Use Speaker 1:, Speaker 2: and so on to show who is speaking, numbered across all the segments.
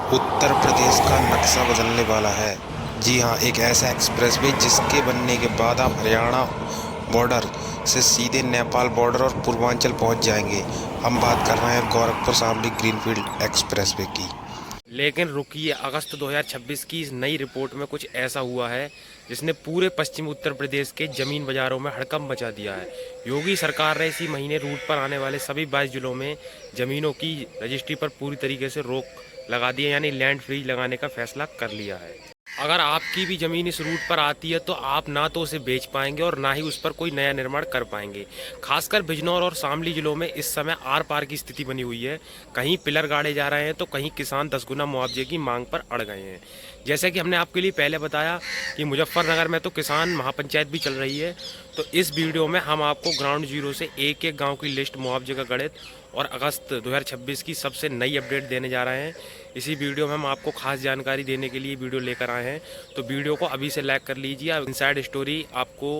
Speaker 1: उत्तर प्रदेश का नक्शा बदलने वाला है। जी हाँ, एक ऐसा एक्सप्रेसवे जिसके बनने के बाद आप हरियाणा बॉर्डर से सीधे नेपाल बॉर्डर और पूर्वांचल पहुंच जाएंगे। हम बात कर रहे हैं गोरखपुर शामली ग्रीनफील्ड एक्सप्रेसवे की।
Speaker 2: लेकिन रुकिए, अगस्त 2026 की इस नई रिपोर्ट में कुछ ऐसा हुआ है जिसने पूरे पश्चिमी उत्तर प्रदेश के जमीन बाजारों में हड़कंप मचा दिया है। योगी सरकार ने इसी महीने रूट पर आने वाले सभी 22 जिलों में जमीनों की रजिस्ट्री पर पूरी तरीके से रोक लगा दी है, यानी लैंड फ्रीज लगाने का फैसला कर लिया है। अगर आपकी भी ज़मीन इस रूट पर आती है तो आप ना तो उसे बेच पाएंगे और ना ही उस पर कोई नया निर्माण कर पाएंगे। खासकर बिजनौर और शामली जिलों में इस समय आर पार की स्थिति बनी हुई है। कहीं पिलर गाड़े जा रहे हैं तो कहीं किसान 10 गुना मुआवजे की मांग पर अड़ गए हैं। जैसे कि हमने आपके लिए पहले बताया कि मुजफ्फरनगर में तो किसान महापंचायत भी चल रही है। तो इस वीडियो में हम आपको ग्राउंड जीरो से एक एक गाँव की लिस्ट, मुआवजे का गणित और अगस्त 2026 की सबसे नई अपडेट देने जा रहे हैं। इसी वीडियो में हम आपको खास जानकारी देने के लिए वीडियो लेकर आए हैं। तो वीडियो को अभी से लाइक कर लीजिए। इनसाइड स्टोरी आपको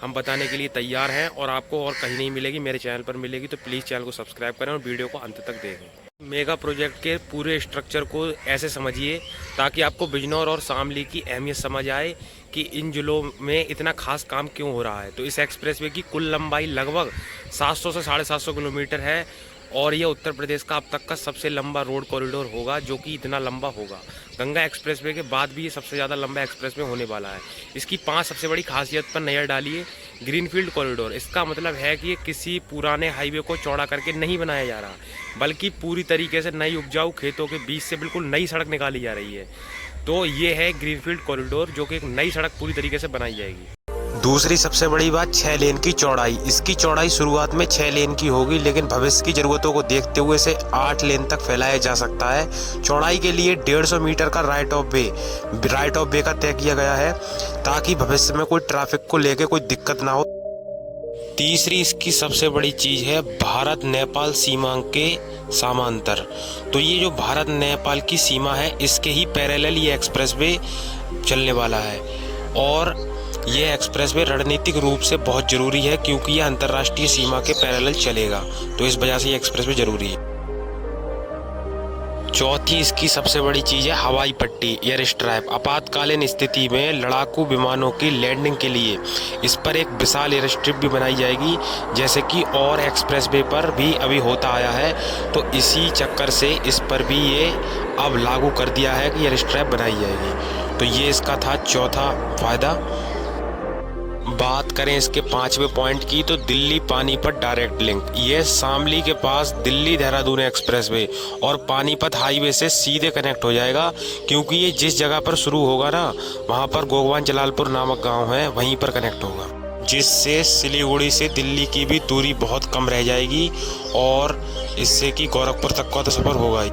Speaker 2: हम बताने के लिए तैयार हैं और आपको और कहीं नहीं मिलेगी, मेरे चैनल पर मिलेगी। तो प्लीज़ चैनल को सब्सक्राइब करें और वीडियो को अंत तक देखें। मेगा प्रोजेक्ट के पूरे स्ट्रक्चर को ऐसे समझिए ताकि आपको बिजनौर और शामली की अहमियत समझ आए कि इन जिलों में इतना खास काम क्यों हो रहा है। तो इस एक्सप्रेसवे की कुल लंबाई लगभग 700 से 750 किलोमीटर है और यह उत्तर प्रदेश का अब तक का सबसे लंबा रोड कॉरिडोर होगा, जो कि इतना लंबा होगा। गंगा एक्सप्रेसवे के बाद भी ये सबसे ज़्यादा लंबा एक्सप्रेसवे होने वाला है। इसकी 5 सबसे बड़ी खासियत पर नज़र डालिए। ग्रीनफील्ड कॉरिडोर, इसका मतलब है कि ये किसी पुराने हाईवे को चौड़ा करके नहीं बनाया जा रहा, बल्कि पूरी तरीके से नई उपजाऊ खेतों के बीच से बिल्कुल नई सड़क निकाली जा रही है। तो ये है ग्रीनफील्ड कॉरिडोर, जो कि एक नई सड़क पूरी तरीके से बनाई जाएगी।
Speaker 1: दूसरी सबसे बड़ी बात 6 लेन की चौड़ाई। इसकी चौड़ाई शुरुआत में 6 लेन की होगी, लेकिन भविष्य की जरूरतों को देखते हुए इसे 8 लेन तक फैलाया जा सकता है। चौड़ाई के लिए 150 मीटर का राइट ऑफ वे का तय किया गया है, ताकि भविष्य में कोई ट्रैफिक को लेकर कोई दिक्कत ना हो। तीसरी इसकी सबसे बड़ी चीज है भारत नेपाल सीमा के समांतर। तो ये जो भारत नेपाल की सीमा है, इसके ही पैरेलल ये एक्सप्रेसवे चलने वाला है। और ये एक्सप्रेसवे रणनीतिक रूप से बहुत जरूरी है, क्योंकि ये अंतर्राष्ट्रीय सीमा के पैरेलल चलेगा। तो इस वजह से ये एक्सप्रेसवे जरूरी है। चौथी इसकी सबसे बड़ी चीज है हवाई पट्टी, एयर स्ट्राइप। आपातकालीन स्थिति में लड़ाकू विमानों की लैंडिंग के लिए इस पर एक विशाल एयर स्ट्रिप भी बनाई जाएगी, जैसे कि और एक्सप्रेसवे पर भी अभी होता आया है। तो इसी चक्कर से इस पर भी ये अब लागू कर दिया है कि एयर स्ट्राइप बनाई जाएगी। तो ये इसका था चौथा फायदा। बात करें इसके 5वें पॉइंट की, तो दिल्ली पानीपत डायरेक्ट लिंक। ये शामली के पास दिल्ली देहरादून एक्सप्रेसवे और पानीपत हाईवे से सीधे कनेक्ट हो जाएगा, क्योंकि ये जिस जगह पर शुरू होगा ना, वहाँ पर गोगवान जलालपुर नामक गांव है, वहीं पर कनेक्ट होगा, जिससे सिलीगुड़ी से दिल्ली की भी दूरी बहुत कम रह जाएगी और इससे कि गोरखपुर तक का तो सफर होगा ही।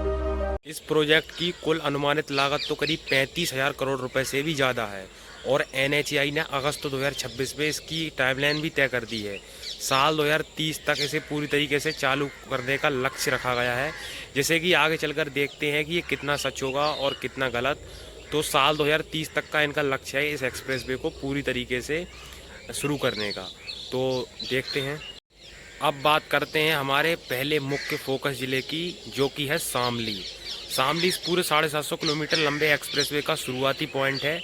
Speaker 2: इस प्रोजेक्ट की कुल अनुमानित लागत तो करीब 35,000 करोड़ रुपए से भी ज़्यादा है और NHAI ने अगस्त 2026 में इसकी टाइमलाइन भी तय कर दी है। साल 2030 तक इसे पूरी तरीके से चालू करने का लक्ष्य रखा गया है। जैसे कि आगे चलकर देखते हैं कि ये कितना सच होगा और कितना गलत। तो साल 2030 तक का इनका लक्ष्य है इस एक्सप्रेसवे को पूरी तरीके से शुरू करने का। तो देखते हैं। अब बात करते हैं हमारे पहले मुख्य फोकस ज़िले की, जो कि है शामली। शामली इस पूरे 750 किलोमीटर लंबे एक्सप्रेसवे का शुरुआती पॉइंट है,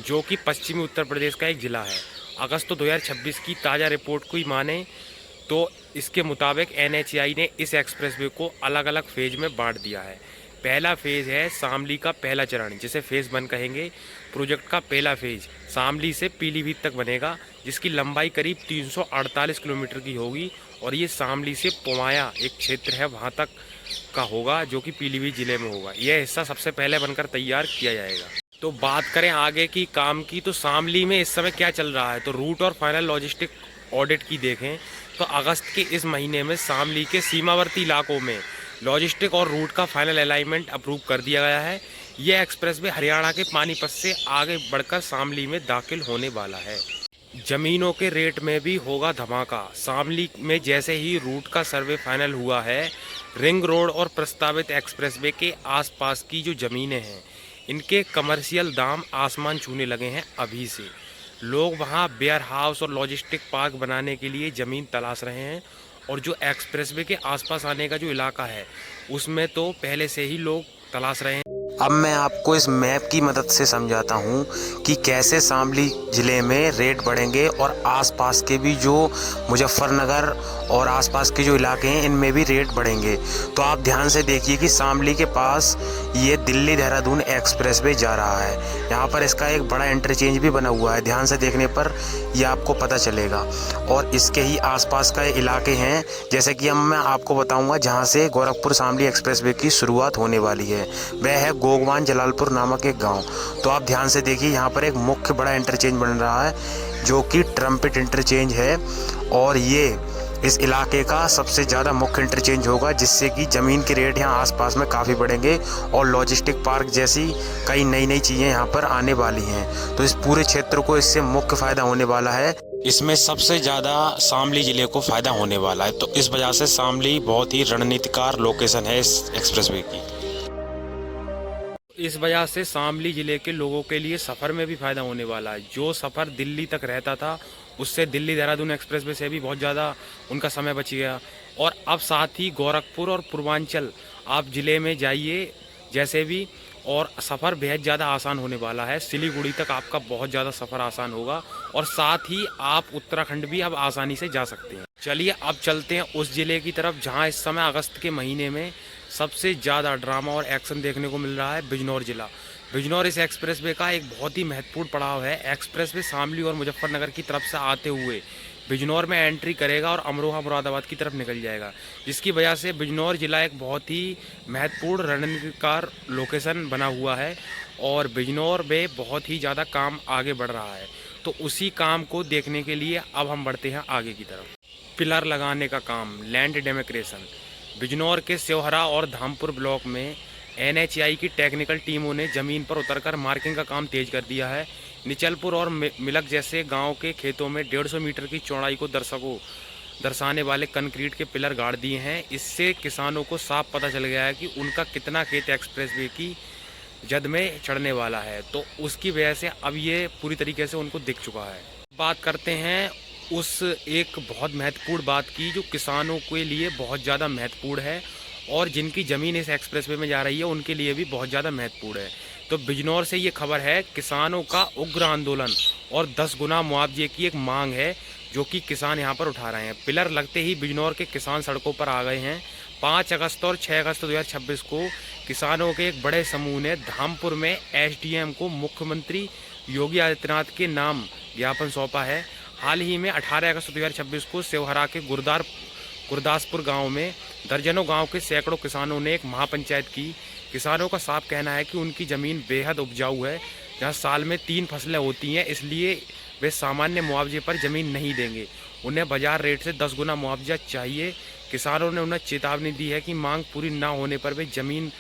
Speaker 2: जो कि पश्चिमी उत्तर प्रदेश का एक ज़िला है। अगस्त 2026 की ताज़ा रिपोर्ट को ही माने तो इसके मुताबिक NHAI ने इस एक्सप्रेसवे को अलग अलग फेज में बांट दिया है। पहला फेज़ है शामली का पहला चरण, जिसे फेज़ 1 कहेंगे। प्रोजेक्ट का पहला फेज़ शामली से पीलीभीत तक बनेगा, जिसकी लंबाई करीब 348 किलोमीटर की होगी और ये शामली से पुमाया एक क्षेत्र है वहाँ तक का होगा, जो कि पीलीभीत ज़िले में होगा। यह हिस्सा सबसे पहले बनकर तैयार किया जाएगा। तो बात करें आगे की काम की, तो शामली में इस समय क्या चल रहा है, तो रूट और फाइनल लॉजिस्टिक ऑडिट की देखें तो अगस्त के इस महीने में शामली के सीमावर्ती इलाकों में लॉजिस्टिक और रूट का फाइनल अलाइनमेंट अप्रूव कर दिया गया है। यह एक्सप्रेसवे हरियाणा के पानीपत से आगे बढ़कर शामली में दाखिल होने वाला है। जमीनों के रेट में भी होगा धमाका। शामली में जैसे ही रूट का सर्वे फाइनल हुआ है, रिंग रोड और प्रस्तावित एक्सप्रेसवे के आसपास की जो ज़मीनें हैं, इनके कमर्शियल दाम आसमान छूने लगे हैं अभी से। लोग वहां वेयर हाउस और लॉजिस्टिक पार्क बनाने के लिए ज़मीन तलाश रहे हैं और जो एक्सप्रेसवे के आसपास आने का जो इलाका है, उसमें तो पहले से ही लोग तलाश रहे हैं।
Speaker 1: अब मैं आपको इस मैप की मदद से समझाता हूँ कि कैसे शामली ज़िले में रेट बढ़ेंगे और आसपास के भी जो मुजफ्फरनगर और आसपास के जो इलाके हैं इनमें भी रेट बढ़ेंगे। तो आप ध्यान से देखिए कि शामली के पास ये दिल्ली देहरादून एक्सप्रेसवे जा रहा है। यहाँ पर इसका एक बड़ा इंटरचेंज भी बना हुआ है, ध्यान से देखने पर ये आपको पता चलेगा। और इसके ही आसपास का इलाके हैं, जैसे कि मैं आपको बताऊँगा जहाँ से गोरखपुर शामली एक्सप्रेसवे की शुरुआत होने वाली है, वह है गोगवान जलालपुर नामक एक गांव। तो आप ध्यान से देखिए, यहाँ पर एक मुख्य बड़ा इंटरचेंज बन रहा है जो कि ट्रम्पेट इंटरचेंज है, और ये इस इलाके का सबसे ज़्यादा मुख्य इंटरचेंज होगा, जिससे कि ज़मीन के रेट यहाँ आसपास में काफ़ी बढ़ेंगे और लॉजिस्टिक पार्क जैसी कई नई नई चीज़ें यहाँ पर आने वाली हैं। तो इस पूरे क्षेत्र को इससे मुख्य फ़ायदा होने वाला है। इसमें सबसे ज़्यादा शामली ज़िले को फ़ायदा होने वाला है। तो इस वजह से शामली बहुत ही रणनीतिकार लोकेशन है इस एक्सप्रेसवे की।
Speaker 2: इस वजह से शामली ज़िले के लोगों के लिए सफ़र में भी फ़ायदा होने वाला है। जो सफ़र दिल्ली तक रहता था उससे दिल्ली देहरादून एक्सप्रेसवे से भी बहुत ज़्यादा उनका समय बच गया। और अब साथ ही गोरखपुर और पूर्वांचल आप ज़िले में जाइए जैसे भी, और सफ़र बेहद ज़्यादा आसान होने वाला है। सिलीगुड़ी तक आपका बहुत ज़्यादा सफ़र आसान होगा और साथ ही आप उत्तराखंड भी अब आसानी से जा सकते हैं। चलिए अब चलते हैं उस ज़िले की तरफ जहां इस समय अगस्त के महीने में सबसे ज़्यादा ड्रामा और एक्शन देखने को मिल रहा है, बिजनौर ज़िला। बिजनौर इस एक्सप्रेसवे का एक बहुत ही महत्वपूर्ण पड़ाव है। एक्सप्रेसवे शामली और मुजफ्फरनगर की तरफ से आते हुए बिजनौर में एंट्री करेगा और अमरोहा मुरादाबाद की तरफ निकल जाएगा, जिसकी वजह से बिजनौर ज़िला एक बहुत ही महत्वपूर्ण रणनीतिकार लोकेशन बना हुआ है और बिजनौर में बहुत ही ज़्यादा काम आगे बढ़ रहा है। तो उसी काम को देखने के लिए अब हम बढ़ते हैं आगे की तरफ। पिलर लगाने का काम, लैंड डेमार्केशन। बिजनौर के सेवहरा और धामपुर ब्लॉक में NHAI की टेक्निकल टीमों ने ज़मीन पर उतरकर मार्किंग का काम तेज कर दिया है। निचलपुर और मिलक जैसे गांव के खेतों में 150 मीटर की चौड़ाई को दर्शाने वाले कंक्रीट के पिलर गाड़ दिए हैं। इससे किसानों को साफ पता चल गया है कि उनका कितना खेत एक्सप्रेसवे की जद में चढ़ने वाला है। तो उसकी वजह से अब ये पूरी तरीके से उनको दिख चुका है। बात करते हैं उस एक बहुत महत्वपूर्ण बात की जो किसानों के लिए बहुत ज़्यादा महत्वपूर्ण है और जिनकी ज़मीन इस एक्सप्रेसवे में जा रही है उनके लिए भी बहुत ज़्यादा महत्वपूर्ण है। तो बिजनौर से ये खबर है, किसानों का उग्र आंदोलन और 10 गुना मुआवजे की एक मांग है जो कि किसान यहाँ पर उठा रहे हैं। पिलर लगते ही बिजनौर के किसान सड़कों पर आ गए हैं। 5 अगस्त और 6 अगस्त 2026 को किसानों के एक बड़े समूह ने धामपुर में SDM को मुख्यमंत्री योगी आदित्यनाथ के नाम ज्ञापन सौंपा है। हाल ही में 18 अगस्त 2026 को सेवहरा के गुरदासपुर गांव में दर्जनों गांव के सैकड़ों किसानों ने एक महापंचायत की। किसानों का साफ कहना है कि उनकी ज़मीन बेहद उपजाऊ है, जहां साल में 3 फसलें होती हैं, इसलिए वे सामान्य मुआवजे पर ज़मीन नहीं देंगे। उन्हें बाजार रेट से 10 गुना मुआवजा चाहिए। किसानों ने उन्हें चेतावनी दी है कि मांग पूरी ना होने पर वे ज़मीन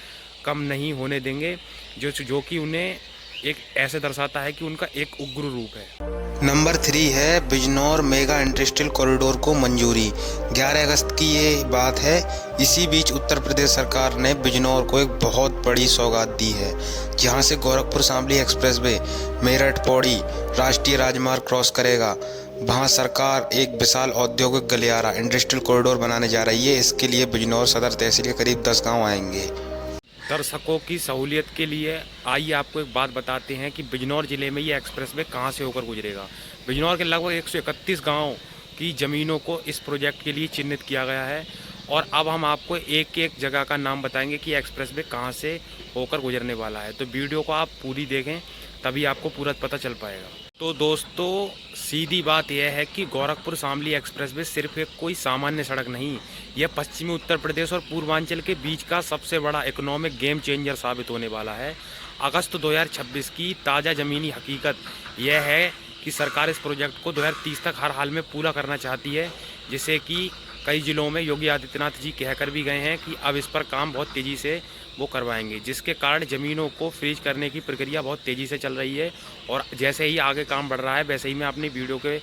Speaker 2: कम नहीं होने देंगे, जो कि उन्हें एक ऐसे दर्शाता है कि उनका एक उग्र रूप है।
Speaker 1: नंबर 3 है बिजनौर मेगा इंडस्ट्रियल कॉरिडोर को मंजूरी। 11 अगस्त की ये बात है। इसी बीच उत्तर प्रदेश सरकार ने बिजनौर को एक बहुत बड़ी सौगात दी है, जहां से गोरखपुर शामली एक्सप्रेसवे मेरठ पौड़ी राष्ट्रीय राजमार्ग क्रॉस करेगा। वहां सरकार एक विशाल औद्योगिक गलियारा इंडस्ट्रियल कॉरिडोर बनाने जा रही है। इसके लिए बिजनौर सदर तहसील के करीब 10 गाँव आएंगे।
Speaker 2: दर्शकों की सहूलियत के लिए आइए आपको एक बात बताते हैं कि बिजनौर ज़िले में ये एक्सप्रेसवे कहाँ से होकर गुजरेगा। बिजनौर के लगभग 131 गांव की ज़मीनों को इस प्रोजेक्ट के लिए चिन्हित किया गया है और अब हम आपको एक एक जगह का नाम बताएंगे कि एक्सप्रेसवे कहाँ से होकर गुजरने वाला है। तो वीडियो को आप पूरी देखें, तभी आपको पूरा पता चल पाएगा। तो दोस्तों, सीधी बात यह है कि गोरखपुर शामली एक्सप्रेसवे सिर्फ एक कोई सामान्य सड़क नहीं, यह पश्चिमी उत्तर प्रदेश और पूर्वांचल के बीच का सबसे बड़ा इकोनॉमिक गेम चेंजर साबित होने वाला है। अगस्त 2026 की ताज़ा ज़मीनी हकीकत यह है कि सरकार इस प्रोजेक्ट को 2030 तक हर हाल में पूरा करना चाहती है, जिसे कि कई ज़िलों में योगी आदित्यनाथ जी कहकर भी गए हैं कि अब इस पर काम बहुत तेज़ी से वो करवाएंगे, जिसके कारण ज़मीनों को फ्रीज करने की प्रक्रिया बहुत तेज़ी से चल रही है। और जैसे ही आगे काम बढ़ रहा है वैसे ही मैं अपनी वीडियो के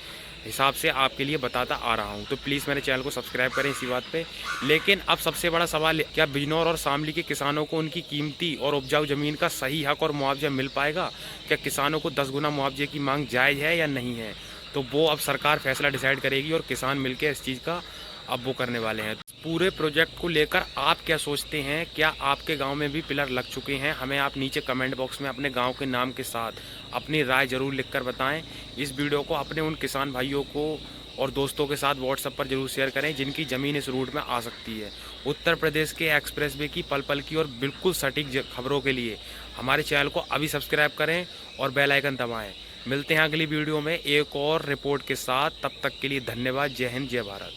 Speaker 2: हिसाब से आपके लिए बताता आ रहा हूं। तो प्लीज़ मेरे चैनल को सब्सक्राइब करें इसी बात पे। लेकिन अब सबसे बड़ा सवाल है, क्या बिजनौर और शामली के किसानों को उनकी कीमती और उपजाऊ ज़मीन का सही हक और मुआवजा मिल पाएगा? क्या किसानों को 10 गुना मुआवजे की मांग जायज़ है या नहीं है? तो वो अब सरकार फैसला डिसाइड करेगी और किसान मिलकर इस चीज़ का अब वो करने वाले हैं। पूरे प्रोजेक्ट को लेकर आप क्या सोचते हैं? क्या आपके गांव में भी पिलर लग चुके हैं? हमें आप नीचे कमेंट बॉक्स में अपने गांव के नाम के साथ अपनी राय ज़रूर लिखकर बताएं। इस वीडियो को अपने उन किसान भाइयों को और दोस्तों के साथ व्हाट्सएप पर जरूर शेयर करें जिनकी ज़मीन इस रूट में आ सकती है। उत्तर प्रदेश के एक्सप्रेसवे की पल पल की और बिल्कुल सटीक खबरों के लिए हमारे चैनल को अभी सब्सक्राइब करें और बेल आइकन दबाएं। मिलते हैं अगली वीडियो में एक और रिपोर्ट के साथ। तब तक के लिए धन्यवाद। जय हिंद, जय भारत।